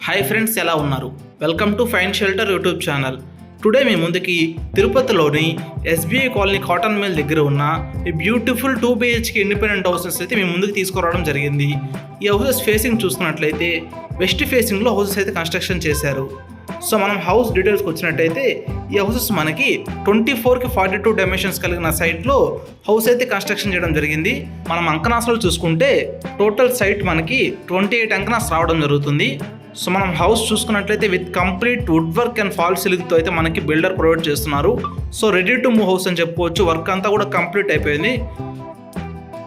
Hi friends, ఎలా ఉన్నారు? Welcome to Fine Shelter YouTube channel. Today మీ ముందుకి తిరుపతిలోని ఎస్బీఐ కాలనీ కాటన్ మిల్ దగ్గర ఉన్న ఈ బ్యూటిఫుల్ 2 BHK ఇండిపెండెంట్ హౌసెస్ అయితే మీ ముందుకు తీసుకురావడం జరిగింది. ఈ హౌసెస్ ఫేసింగ్ చూసుకున్నట్లయితే వెస్ట్ ఫేసింగ్లో హౌసెస్ అయితే కన్స్ట్రక్షన్ చేశారు. సో మనం హౌస్ డీటెయిల్స్కి వచ్చినట్టయితే ఈ హౌసెస్ మనకి 24కి 42 డైమెన్షన్స్ కలిగిన సైట్లో హౌస్ అయితే కన్స్ట్రక్షన్ చేయడం జరిగింది. మనం అంకనాసాలు చూసుకుంటే టోటల్ సైట్ మనకి 28 అంకనాస్ రావడం జరుగుతుంది. సో మనం హౌస్ చూసుకున్నట్లయితే with complete wood work and fall సీలింగ్తో అయితే మనకి బిల్డర్ ప్రొవైడ్ చేస్తున్నారు. So ready to move house అని చెప్పుకోవచ్చు. వర్క్ అంతా కూడా కంప్లీట్ అయిపోయింది.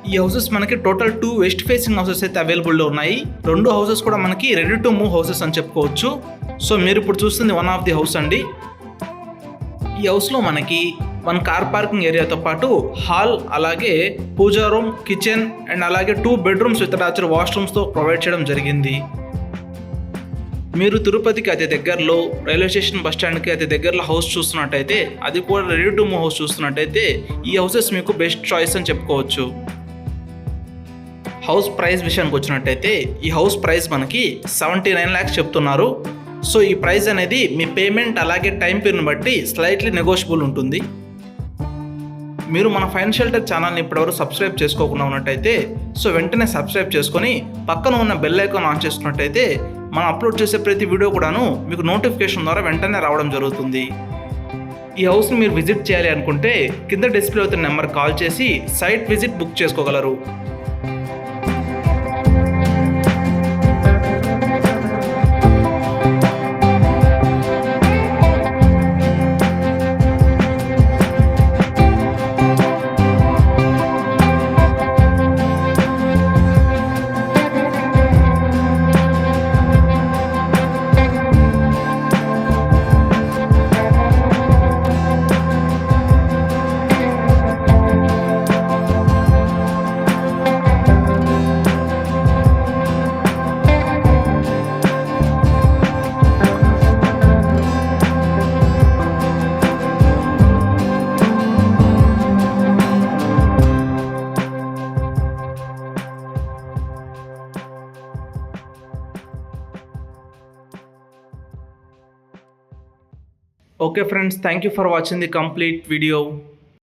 ఈ హౌసెస్ మనకి టోటల్ 2 వెస్ట్ ఫేసింగ్ హౌసెస్ అయితే అవైలబుల్లో ఉన్నాయి. 2 హౌసెస్ కూడా మనకి రెడీ టు మూవ్ హౌసెస్ అని చెప్పుకోవచ్చు. సో మీరు ఇప్పుడు చూస్తుంది వన్ ఆఫ్ ది హౌస్ అండి. ఈ హౌస్లో మనకి 1 కార్ పార్కింగ్ ఏరియాతో పాటు హాల్, అలాగే పూజా రూమ్, కిచెన్ అండ్ అలాగే 2 బెడ్రూమ్స్ విత్ అటాచ్డ్ వాష్రూమ్స్తో ప్రొవైడ్ చేయడం జరిగింది. మీరు తిరుపతికి అతి దగ్గరలో, రైల్వే స్టేషన్ బస్ స్టాండ్కి అతి దగ్గరలో హౌస్ చూస్తున్నట్టయితే, అది కూడా రెడీ టు మూవ్ హౌస్ చూస్తున్నట్టయితే ఈ హౌసెస్ మీకు బెస్ట్ చాయిస్ అని చెప్పుకోవచ్చు. హౌస్ ప్రైస్ విషయానికి వచ్చినట్టయితే ఈ హౌస్ ప్రైస్ మనకి 79 lakhs చెప్తున్నారు. సో ఈ ప్రైస్ అనేది మీ పేమెంట్ అలాగే టైం పీరియడ్ని బట్టి స్లైట్లీ నెగోషియబుల్ ఉంటుంది. మీరు మన ఫైన్ షెల్టర్ ఛానల్ని ఇప్పటివరకు సబ్స్క్రైబ్ చేసుకోకుండా ఉన్నట్టయితే సో వెంటనే సబ్స్క్రైబ్ చేసుకొని పక్కన ఉన్న బెల్ ఐకాన్ ఆన్ చేసుకున్నట్టయితే మనం అప్లోడ్ చేసే ప్రతి వీడియో కూడాను మీకు నోటిఫికేషన్ ద్వారా వెంటనే రావడం జరుగుతుంది. ఈ హౌస్ని మీరు విజిట్ చేయాలి అనుకుంటే కింద డిస్ప్లే అవుతున్న నెంబర్ కాల్ చేసి సైట్ విజిట్ బుక్ చేసుకోగలరు. Okay friends, thank you for watching the complete video.